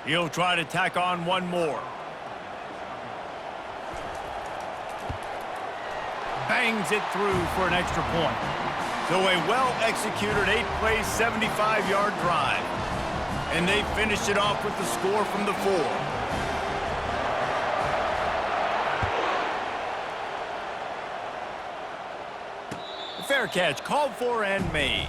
He'll try to tack on one more. Bangs it through for an extra point. So a well-executed 8-play, 75-yard drive. And they finished it off with the score from the 4. A fair catch called for and made.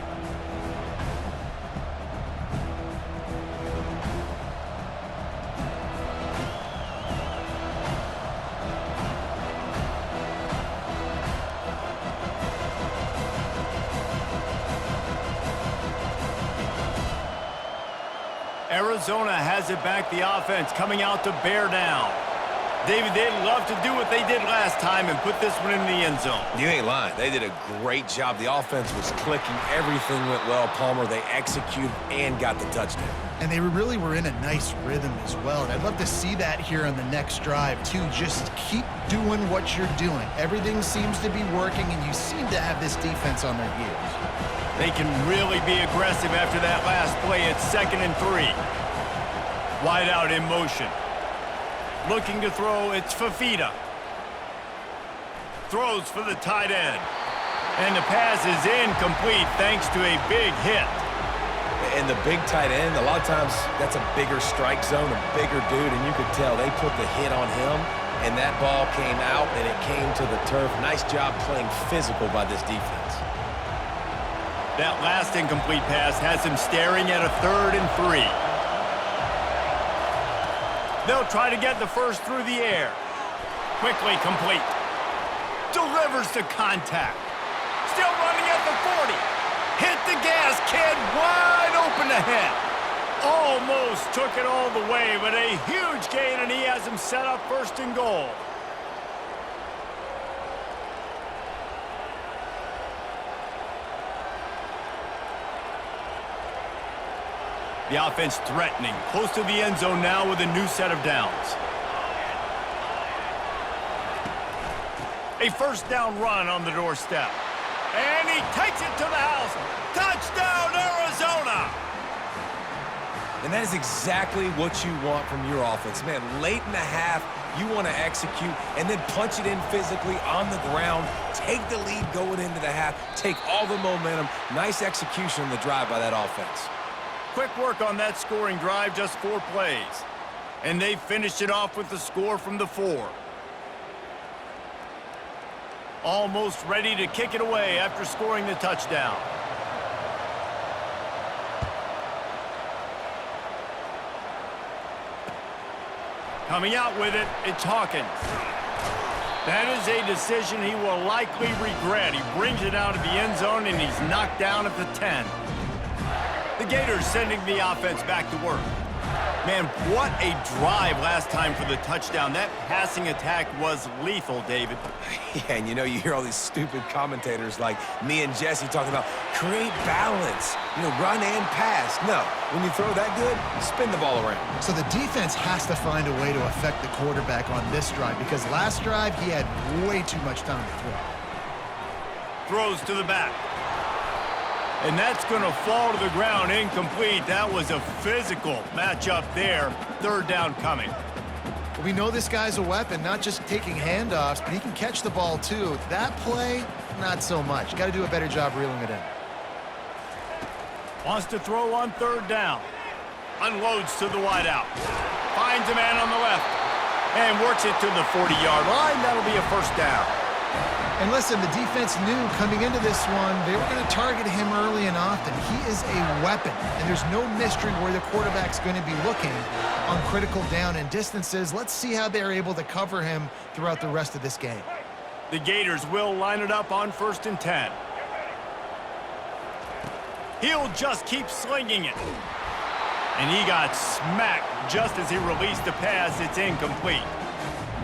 Arizona has it back, the offense coming out to bear down. David, they'd love to do what they did last time and put this one in the end zone. You ain't lying. They did a great job. The offense was clicking. Everything went well, Palmer. They executed and got the touchdown. And they really were in a nice rhythm as well. And I'd love to see that here on the next drive, too. Just keep doing what you're doing. Everything seems to be working, and you seem to have this defense on their heels. They can really be aggressive after that last play. It's 2nd and 3. Wide out in motion. Looking to throw, it's Fafita. Throws for the tight end. And the pass is incomplete thanks to a big hit. And the big tight end, a lot of times that's a bigger strike zone, a bigger dude, and you could tell they put the hit on him, and that ball came out, and it came to the turf. Nice job playing physical by this defense. That last incomplete pass has him staring at a 3rd and 3. They'll try to get the first through the air. Quickly complete. Delivers to contact. Still running at the 40. Hit the gas, kid. Wide open ahead. Almost took it all the way, but a huge gain, and he has him set up 1st and goal. The offense threatening, close to the end zone now with a new set of downs. A 1st down run on the doorstep. And he takes it to the house. Touchdown, Arizona! And that is exactly what you want from your offense. Man, late in the half, you want to execute and then punch it in physically on the ground, take the lead going into the half, take all the momentum. Nice execution on the drive by that offense. Quick work on that scoring drive, just 4 plays. And they finished it off with the score from the 4. Almost ready to kick it away after scoring the touchdown. Coming out with it, it's Hawkins. That is a decision he will likely regret. He brings it out of the end zone, and he's knocked down at the 10. The Gators sending the offense back to work. Man, what a drive last time for the touchdown. That passing attack was lethal, David. Yeah, and you know, you hear all these stupid commentators like me and Jesse talking about create balance, run and pass. No, when you throw that good, spin the ball around. So the defense has to find a way to affect the quarterback on this drive, because last drive he had way too much time to throw. Throws to the back. And that's going to fall to the ground incomplete. That was a physical matchup there. 3rd down coming. We know this guy's a weapon, not just taking handoffs, but he can catch the ball too. That play, not so much. Got to do a better job reeling it in. Wants to throw on 3rd down. Unloads to the wideout. Finds a man on the left. And works it to the 40-yard line. That'll be a 1st down. And listen, the defense knew coming into this one, they were going to target him early and often. He is a weapon, and there's no mystery where the quarterback's going to be looking on critical down and distances. Let's see how they're able to cover him throughout the rest of this game. The Gators will line it up on 1st and 10. He'll just keep slinging it. And he got smacked just as he released the pass. It's incomplete.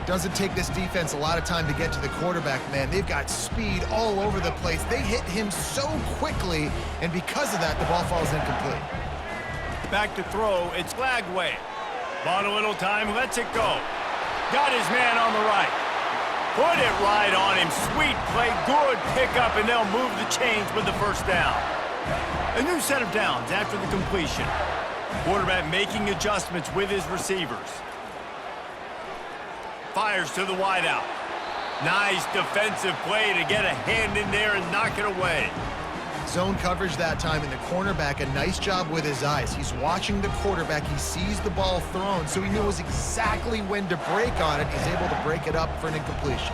Doesn't take this defense a lot of time to get to the quarterback, man. They've got speed all over the place. They hit him so quickly, and because of that, the ball falls incomplete. Back to throw, it's Lagway. Bought a little time, lets it go. Got his man on the right. Put it right on him. Sweet play, good pickup, and they'll move the chains with the 1st down. A new set of downs after the completion. Quarterback making adjustments with his receivers. Fires to the wideout. Nice defensive play to get a hand in there and knock it away. Zone coverage that time, and the cornerback, a nice job with his eyes. He's watching the quarterback. He sees the ball thrown, so he knows exactly when to break on it. He's able to break it up for an incompletion.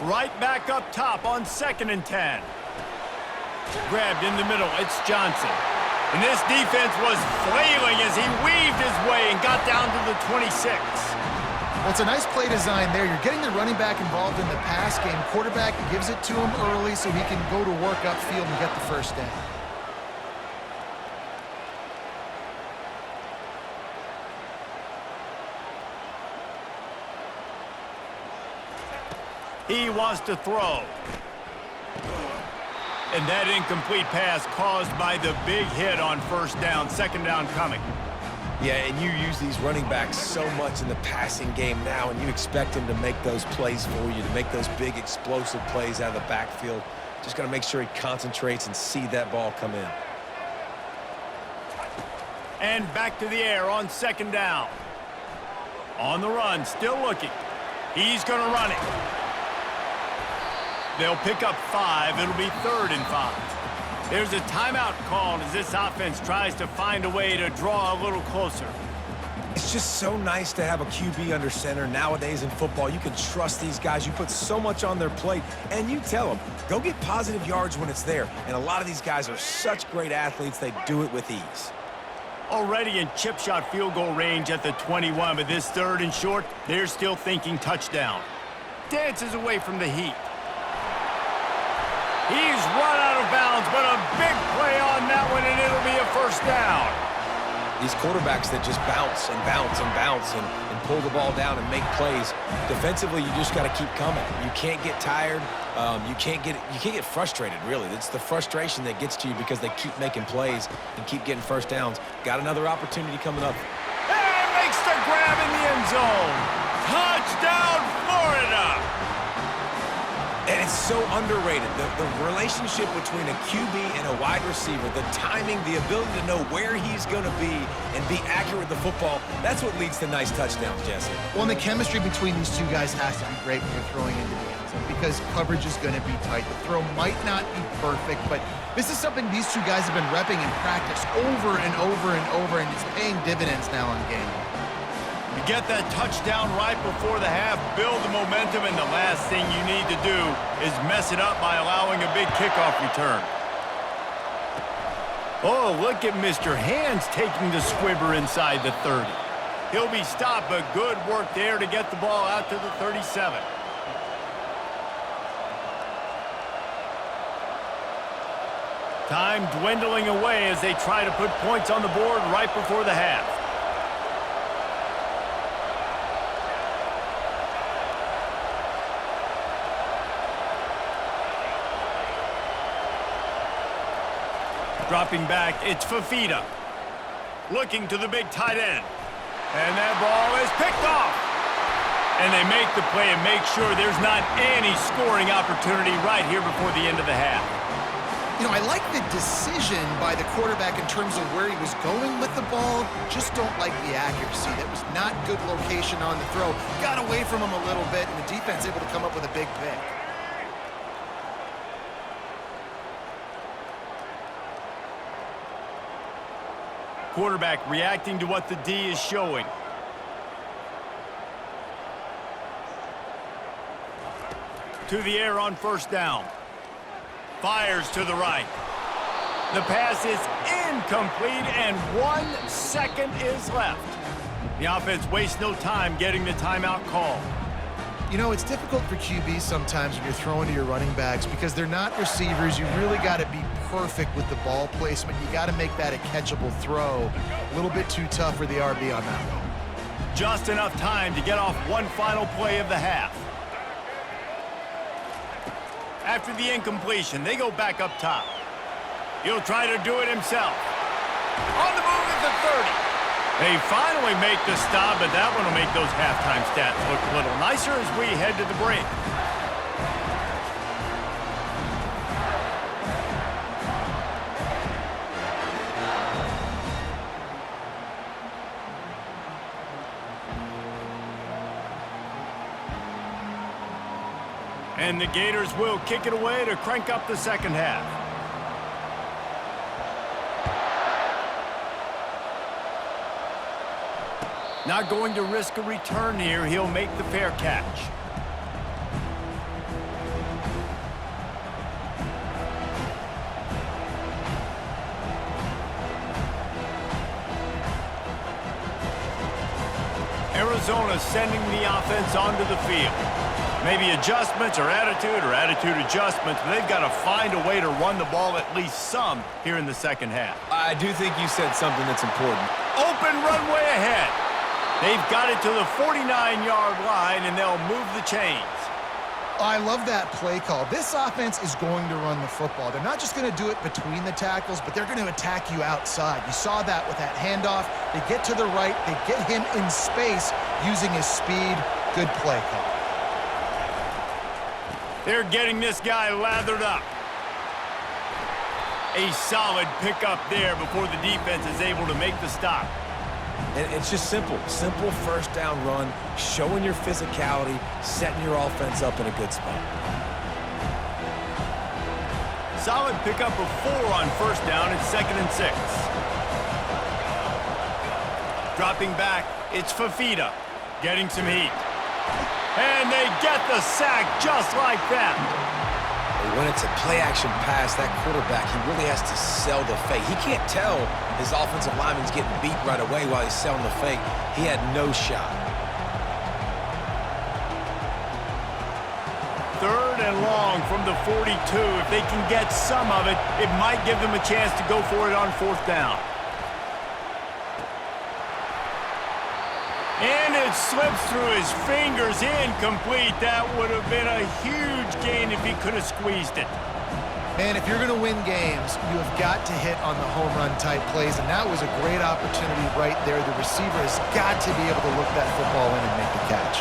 Right back up top on 2nd and 10. Grabbed in the middle. It's Johnson. And this defense was flailing as he weaved his way and got down to the 26. Well, it's a nice play design there. You're getting the running back involved in the pass game. Quarterback gives it to him early so he can go to work upfield and get the first down. He wants to throw. And that incomplete pass caused by the big hit on 1st down, 2nd down coming. Yeah, and you use these running backs so much in the passing game now, and you expect them to make those plays for you, to make those big explosive plays out of the backfield. Just got to make sure he concentrates and see that ball come in. And back to the air on 2nd down. On the run, still looking. He's going to run it. They'll pick up 5. It'll be 3rd and 5. There's a timeout called as this offense tries to find a way to draw a little closer. It's just so nice to have a QB under center nowadays in football. You can trust these guys. You put so much on their plate, and you tell them, go get positive yards when it's there. And a lot of these guys are such great athletes, they do it with ease. Already in chip shot field goal range at the 21, but this 3rd and short, they're still thinking touchdown. Dances away from the heat. He's run out of bounds, but a big play on that one, and it'll be a 1st down. These quarterbacks that just bounce and bounce and bounce and pull the ball down and make plays, defensively, you just got to keep coming. You can't get tired. You can't get frustrated, really. It's the frustration that gets to you because they keep making plays and keep getting 1st downs. Got another opportunity coming up. And makes the grab in the end zone. Touchdown, Florida! And it's so underrated, the relationship between a QB and a wide receiver, the timing, the ability to know where he's going to be and be accurate with the football, that's what leads to nice touchdowns, Jesse. Well, and the chemistry between these two guys has to be great when you're throwing into the end zone because coverage is going to be tight. The throw might not be perfect, but this is something these two guys have been repping in practice over and over and over, and it's paying dividends now on game day. You get that touchdown right before the half, build the momentum, and the last thing you need to do is mess it up by allowing a big kickoff return. Oh, look at Mr. Hands taking the squibber inside the 30. He'll be stopped, but good work there to get the ball out to the 37. Time dwindling away as they try to put points on the board right before the half. Dropping back, it's Fafita. Looking to the big tight end. And that ball is picked off. And they make the play and make sure there's not any scoring opportunity right here before the end of the half. You know, I like the decision by the quarterback in terms of where he was going with the ball. Just don't like the accuracy. That was not good location on the throw. Got away from him a little bit, and the defense able to come up with a big pick. Quarterback reacting to what the D is showing. To the air on 1st down. Fires to the right. The pass is incomplete, and 1 second is left. The offense wastes no time getting the timeout called. You know, it's difficult for QBs sometimes when you're throwing to your running backs because they're not receivers. You really got to be perfect with the ball placement. You got to make that a catchable throw. A little bit too tough for the RB on that one. Just enough time to get off one final play of the half. After the incompletion, they go back up top. He'll try to do it himself. On the move at the 30. They finally make the stop, but that one will make those halftime stats look a little nicer as we head to the break. And the Gators will kick it away to crank up the second half. Not going to risk a return here. He'll make the fair catch. Arizona sending the offense onto the field. Maybe adjustments or attitude adjustments, but they've got to find a way to run the ball at least some here in the second half. I do think you said something that's important. Open runway ahead. They've got it to the 49-yard line, and they'll move the chains. I love that play call. This offense is going to run the football. They're not just going to do it between the tackles, but they're going to attack you outside. You saw that with that handoff. They get to the right. They get him in space using his speed. Good play call. They're getting this guy lathered up. A solid pickup there before the defense is able to make the stop. And it's just simple first down run, showing your physicality, setting your offense up in a good spot. Solid pickup of 4 on first down and 2nd and 6. Dropping back, it's Fifita getting some heat. And they get the sack just like that. When it's a play-action pass, that quarterback, he really has to sell the fake. He can't tell his offensive lineman's getting beat right away while he's selling the fake. He had no shot. 3rd and long from the 42. If they can get some of it, it might give them a chance to go for it on 4th down. And it slips through his fingers, incomplete. That would have been a huge gain if he could have squeezed it. Man, if you're going to win games, you have got to hit on the home run type plays, and that was a great opportunity right there. The receiver has got to be able to look that football in and make the catch.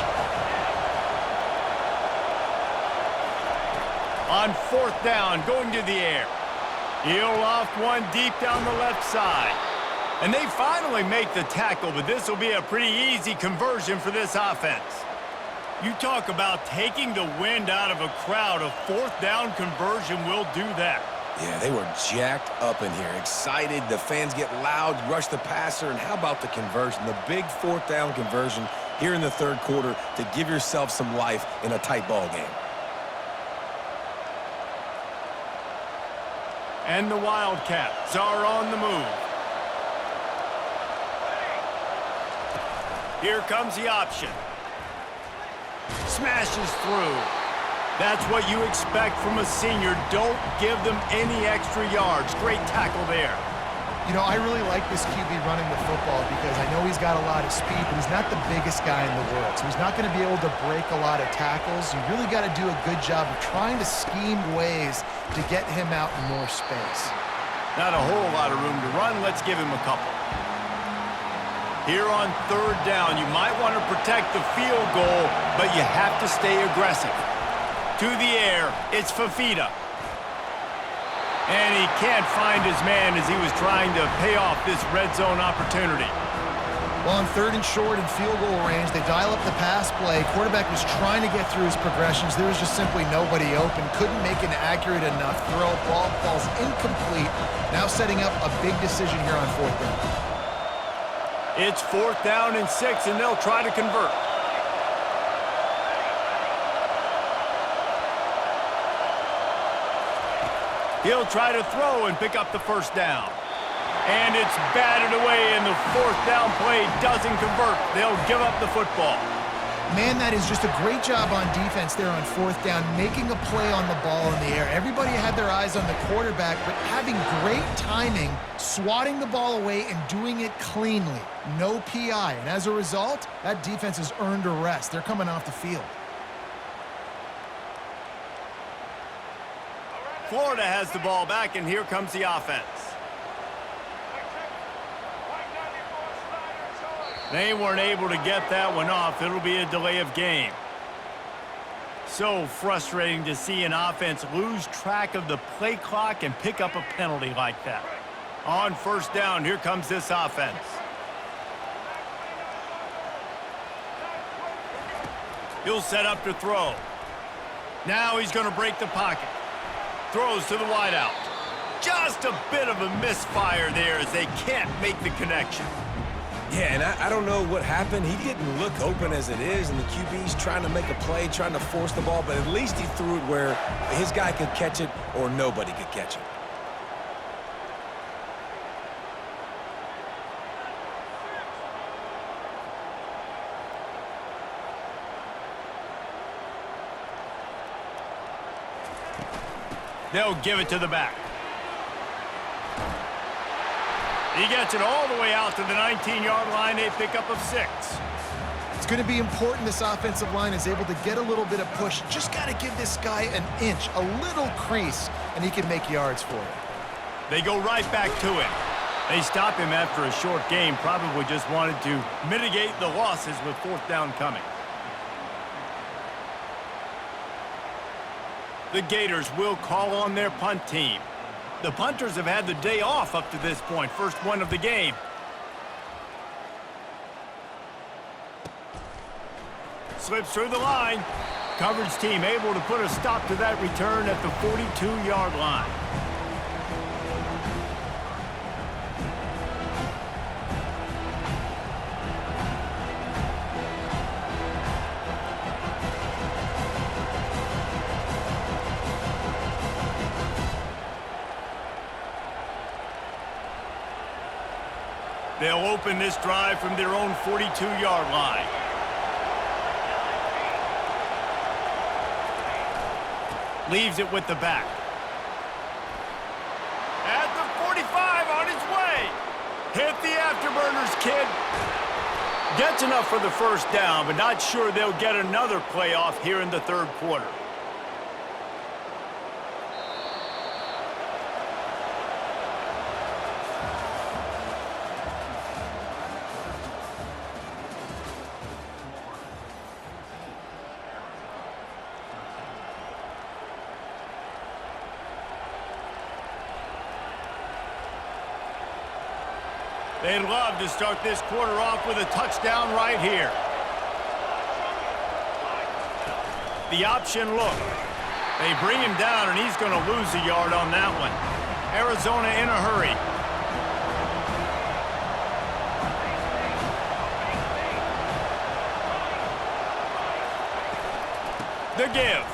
On 4th down, going to the air. He'll loft one deep down the left side. And they finally make the tackle, but this will be a pretty easy conversion for this offense. You talk about taking the wind out of a crowd. A 4th down conversion will do that. Yeah, they were jacked up in here, excited. The fans get loud, rush the passer, and how about the conversion? The big 4th down conversion here in the 3rd quarter to give yourself some life in a tight ball game. And the Wildcats are on the move. Here comes the option. Smashes through. That's what you expect from a senior. Don't give them any extra yards. Great tackle there. You know, I really like this QB running the football because I know he's got a lot of speed, but he's not the biggest guy in the world. So he's not going to be able to break a lot of tackles. You really got to do a good job of trying to scheme ways to get him out in more space. Not a whole lot of room to run. Let's give him a couple. Here on 3rd down, you might want to protect the field goal, but you have to stay aggressive. To the air, it's Fifita. And he can't find his man as he was trying to pay off this red zone opportunity. Well, on 3rd and short and field goal range, they dial up the pass play. Quarterback was trying to get through his progressions. There was just simply nobody open. Couldn't make an accurate enough throw. Ball falls incomplete. Now setting up a big decision here on 4th down. It's 4th down and 6, and they'll try to convert. He'll try to throw and pick up the 1st down. And it's batted away, and the 4th down play doesn't convert. They'll give up the football. Man, that is just a great job on defense there on 4th down, making a play on the ball in the air. Everybody had their eyes on the quarterback, but having great timing, swatting the ball away and doing it cleanly. No PI, and as a result, that defense has earned a rest. They're coming off the field. Florida has the ball back, and here comes the offense. They weren't able to get that one off. It'll be a delay of game. So frustrating to see an offense lose track of the play clock and pick up a penalty like that. On first down, here comes this offense. He'll set up to throw. Now he's going to break the pocket. Throws to the wideout. Just a bit of a misfire there as they can't make the connection. Yeah, and I don't know what happened. He didn't look open as it is, and the QB's trying to make a play, trying to force the ball, but at least he threw it where his guy could catch it or nobody could catch it. They'll give it to the back. He gets it all the way out to the 19-yard line, a pickup of 6. It's going to be important this offensive line is able to get a little bit of push. Just got to give this guy an inch, a little crease, and he can make yards for it. They go right back to him. They stop him after a short game, probably just wanted to mitigate the losses with fourth down coming. The Gators will call on their punt team. The punters have had the day off up to this point, first one of the game. Slips through the line. Coverage team able to put a stop to that return at the 42-yard line. They'll open this drive from their own 42-yard line. Leaves it with the back. At the 45 on his way. Hit the afterburners, kid. Gets enough for the first down, but not sure they'll get another play off here in the third quarter. They'd love to start this quarter off with a touchdown right here. The option look. They bring him down, and he's going to lose a yard on that one. Arizona in a hurry. The give.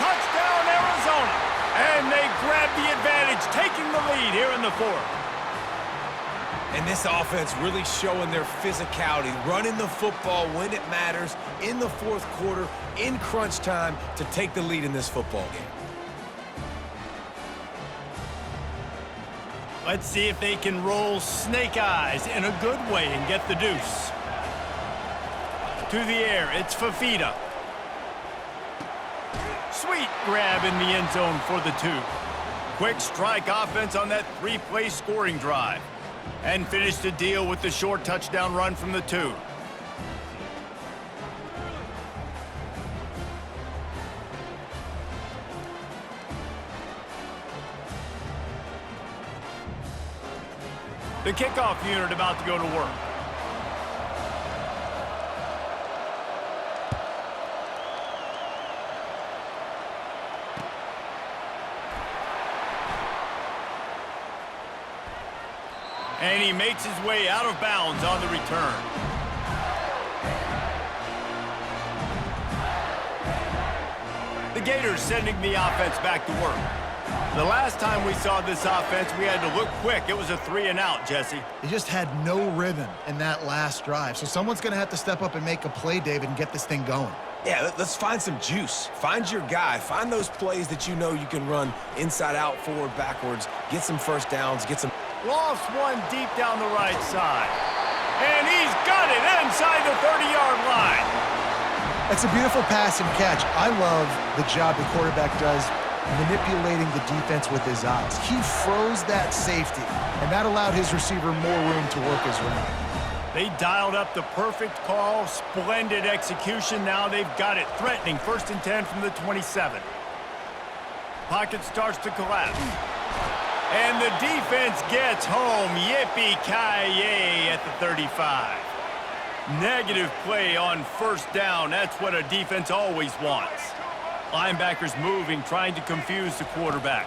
Touchdown, Arizona. And they grab the advantage, taking the lead here in the fourth. And this offense really showing their physicality, running the football when it matters, in the fourth quarter, in crunch time, to take the lead in this football game. Let's see if they can roll snake eyes in a good way and get the deuce. To the air, it's Fafita. Sweet grab in the end zone for the 2. Quick strike offense on that 3-play scoring drive. And finish the deal with the short touchdown run from the 2. The kickoff unit about to go to work. And he makes his way out of bounds on the return. The Gators sending the offense back to work. The last time we saw this offense, we had to look quick. It was a 3-and-out, Jesse. They just had no rhythm in that last drive. So someone's going to have to step up and make a play, David, and get this thing going. Yeah, let's find some juice. Find your guy. Find those plays that you know you can run inside out, forward, backwards. Get some first downs. Get some... Lost one deep down the right side. And he's got it inside the 30-yard line. That's a beautiful pass and catch. I love the job the quarterback does manipulating the defense with his eyes. He froze that safety, and that allowed his receiver more room to work his route. They dialed up the perfect call, splendid execution. Now they've got it threatening. 1st and 10 from the 27. Pocket starts to collapse. And the defense gets home. Yippee-ki-yay at the 35. Negative play on 1st down. That's what a defense always wants. Linebackers moving, trying to confuse the quarterback.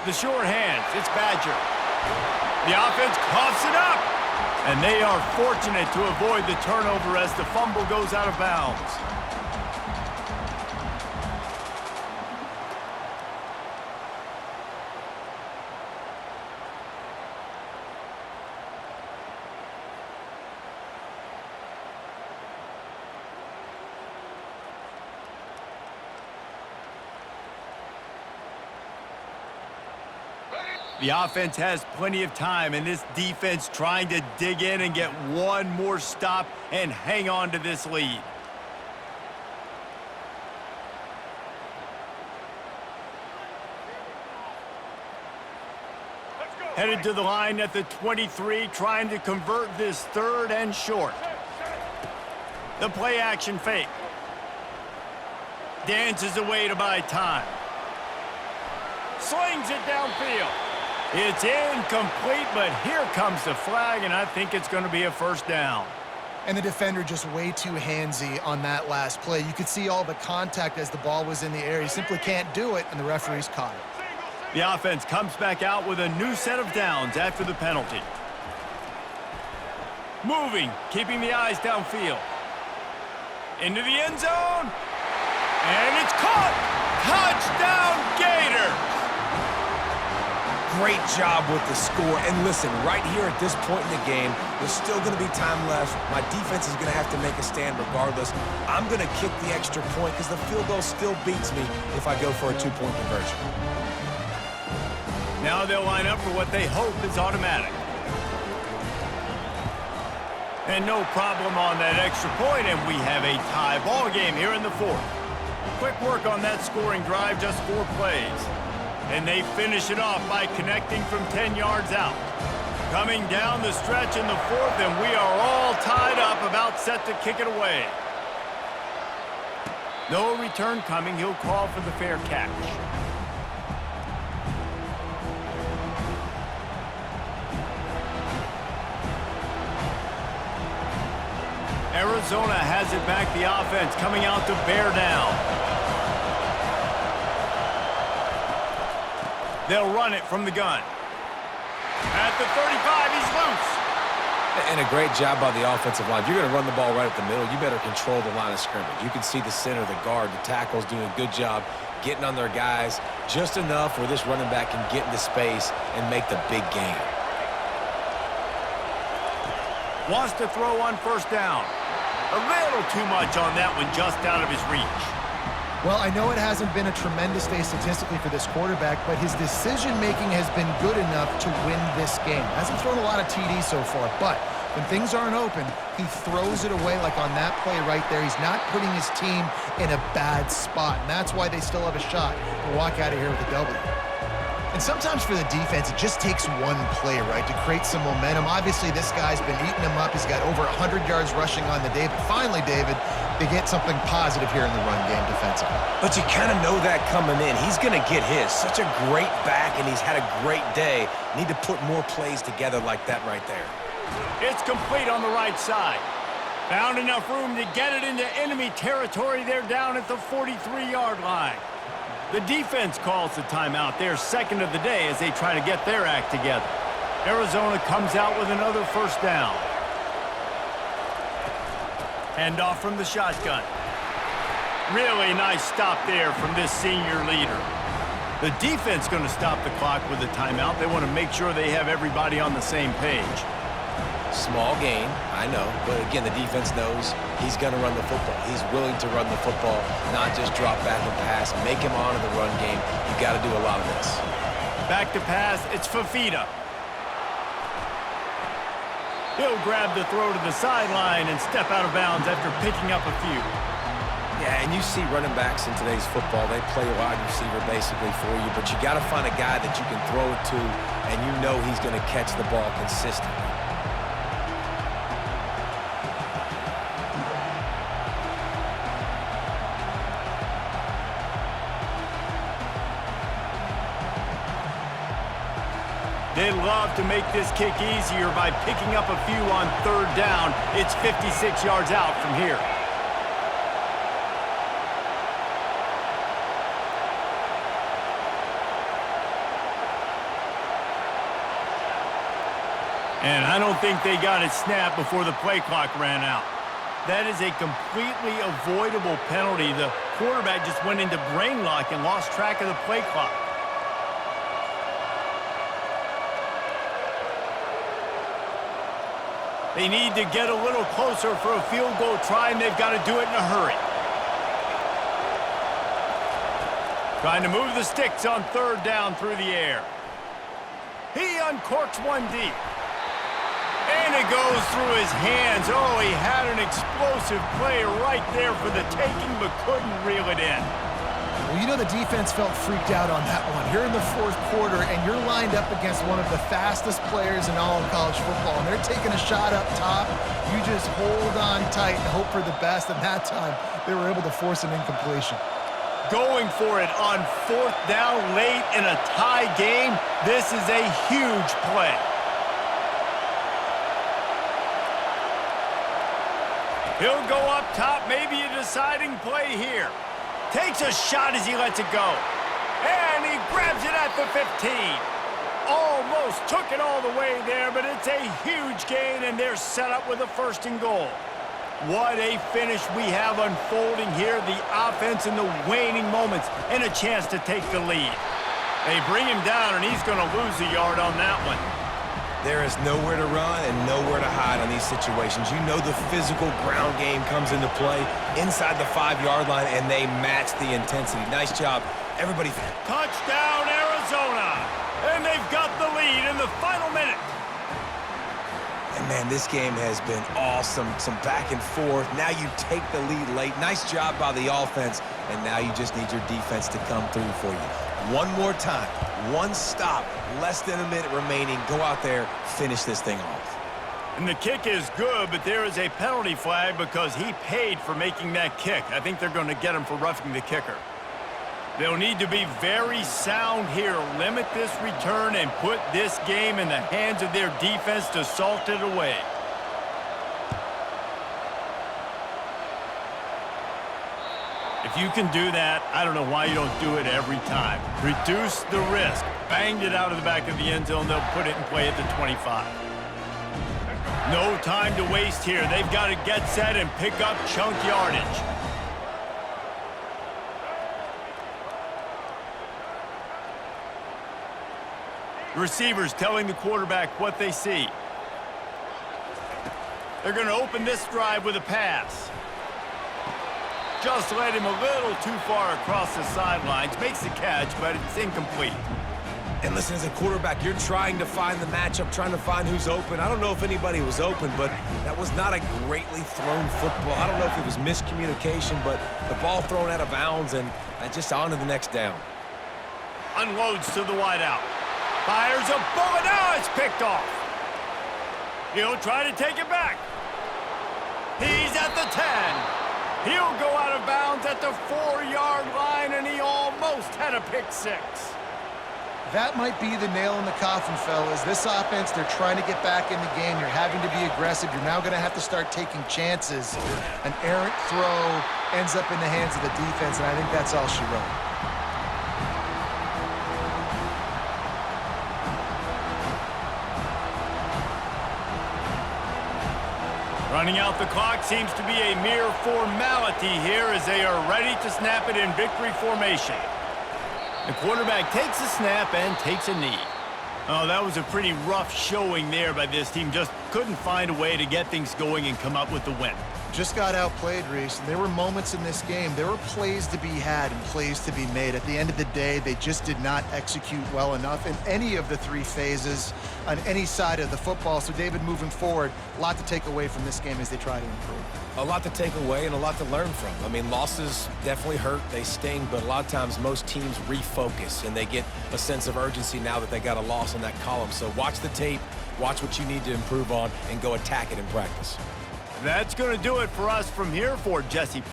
The short hands, it's Badger. The offense coughs it up. And they are fortunate to avoid the turnover as the fumble goes out of bounds. The offense has plenty of time, and this defense trying to dig in and get one more stop and hang on to this lead. Headed to the line at the 23, trying to convert this 3rd and short. The play action fake. Dances away to buy time. Slings it downfield. It's incomplete, but here comes the flag, and I think it's going to be a 1st down. And the defender just way too handsy on that last play. You could see all the contact as the ball was in the air. He simply can't do it, and the referee's caught it. The offense comes back out with a new set of downs after the penalty. Moving, keeping the eyes downfield. Into the end zone. And it's caught! Touchdown, Gators! Great job with the score. And listen, right here at this point in the game, there's still going to be time left. My defense is going to have to make a stand regardless. I'm going to kick the extra point because the field goal still beats me if I go for a 2-point conversion. Now they'll line up for what they hope is automatic. And no problem on that extra point, and we have a tie ball game here in the 4th. Quick work on that scoring drive, just 4 plays. And they finish it off by connecting from 10 yards out. Coming down the stretch in the 4th, and we are all tied up, about set to kick it away. No return coming. He'll call for the fair catch. Arizona has it back, the offense coming out to bear down. They'll run it from the gun. At the 35, he's loose. And a great job by the offensive line. If you're going to run the ball right at the middle, you better control the line of scrimmage. You can see the center, the guard, the tackles doing a good job getting on their guys just enough where this running back can get into space and make the big gain. Wants to throw on 1st down. A little too much on that one, just out of his reach. Well, I know it hasn't been a tremendous day statistically for this quarterback, but his decision-making has been good enough to win this game. Hasn't thrown a lot of TDs so far, but when things aren't open, he throws it away like on that play right there. He's not putting his team in a bad spot, and that's why they still have a shot to walk out of here with a W. And sometimes for the defense, it just takes one play, right, to create some momentum. Obviously, this guy's been eating them up. He's got over 100 yards rushing on the day. But finally, David, they get something positive here in the run game defensively. But you kind of know that coming in. He's going to get his. Such a great back, and he's had a great day. Need to put more plays together like that right there. It's complete on the right side. Found enough room to get it into enemy territory. They're down at the 43-yard line. The defense calls the timeout, their 2nd of the day, as they try to get their act together. Arizona comes out with another 1st down. Handoff from the shotgun. Really nice stop there from this senior leader. The defense going to stop the clock with a timeout. They want to make sure they have everybody on the same page. Small gain, I know, but again, the defense knows he's going to run the football. He's willing to run the football, not just drop back and pass, make him honor the run game. You got to do a lot of this. Back to pass, it's Fafita. He'll grab the throw to the sideline and step out of bounds after picking up a few. Yeah, and you see running backs in today's football, they play wide receiver basically for you, but you got to find a guy that you can throw it to, and you know he's going to catch the ball consistently. They love to make this kick easier by picking up a few on third down. It's 56 yards out from here. And I don't think they got it snapped before the play clock ran out. That is a completely avoidable penalty. The quarterback just went into brain lock and lost track of the play clock. They need to get a little closer for a field goal try, and they've got to do it in a hurry. Trying to move the sticks on third down through the air. He uncorks one deep. And it goes through his hands. Oh, he had an explosive play right there for the taking, but couldn't reel it in. Well, you know the defense felt freaked out on that one. You're in the fourth quarter, and you're lined up against one of the fastest players in all of college football, and they're taking a shot up top. You just hold on tight and hope for the best, and that time they were able to force an incompletion. Going for it on fourth down late in a tie game. This is a huge play. He'll go up top, maybe a deciding play here. Takes a shot as he lets it go. And he grabs it at the 15. Almost took it all the way there, but it's a huge gain, and they're set up with a first and goal. What a finish we have unfolding here. The offense in the waning moments and a chance to take the lead. They bring him down, and he's going to lose a yard on that one. There is nowhere to run and nowhere to hide on these situations. You know the physical ground game comes into play inside the 5-yard line, and they match the intensity. Nice job, everybody. Touchdown, Arizona! And they've got the lead in the final minute. And, man, this game has been awesome. Some back and forth. Now you take the lead late. Nice job by the offense, and now you just need your defense to come through for you. One more time, one stop, less than a minute remaining. Go out there, finish this thing off. And the kick is good, but there is a penalty flag because he paid for making that kick. I think they're going to get him for roughing the kicker. They'll need to be very sound here, limit this return, and put this game in the hands of their defense to salt it away. If you can do that, I don't know why you don't do it every time. Reduce the risk. Banged it out of the back of the end zone. They'll put it in play at the 25. No time to waste here. They've got to get set and pick up chunk yardage. The receivers telling the quarterback what they see. They're going to open this drive with a pass. Just led him a little too far across the sidelines. Makes the catch, but it's incomplete. And listen, as a quarterback, you're trying to find the matchup, trying to find who's open. I don't know if anybody was open, but that was not a greatly thrown football. I don't know if it was miscommunication, but the ball thrown out of bounds and just on to the next down. Unloads to the wideout. Fires a bullet. Now it's picked off. He'll try to take it back. He's at the 10. He'll go out of bounds at the 4-yard line, and he almost had a pick six. That might be the nail in the coffin, fellas. This offense, they're trying to get back in the game. You're having to be aggressive. You're now going to have to start taking chances. An errant throw ends up in the hands of the defense, and I think that's all she wrote. Running out the clock seems to be a mere formality here as they are ready to snap it in victory formation. The quarterback takes a snap and takes a knee. Oh, that was a pretty rough showing there by this team. Just couldn't find a way to get things going and come up with the win. Just got outplayed, Reese. And there were moments in this game. There were plays to be had and plays to be made. At the end of the day, they just did not execute well enough in any of the three phases on any side of the football. So, David, moving forward, a lot to take away from this game as they try to improve. A lot to take away and a lot to learn from. I mean, losses definitely hurt. They sting, but a lot of times most teams refocus and they get a sense of urgency now that they got a loss in that column. So watch the tape, watch what you need to improve on, and go attack it in practice. That's going to do it for us from here for Jesse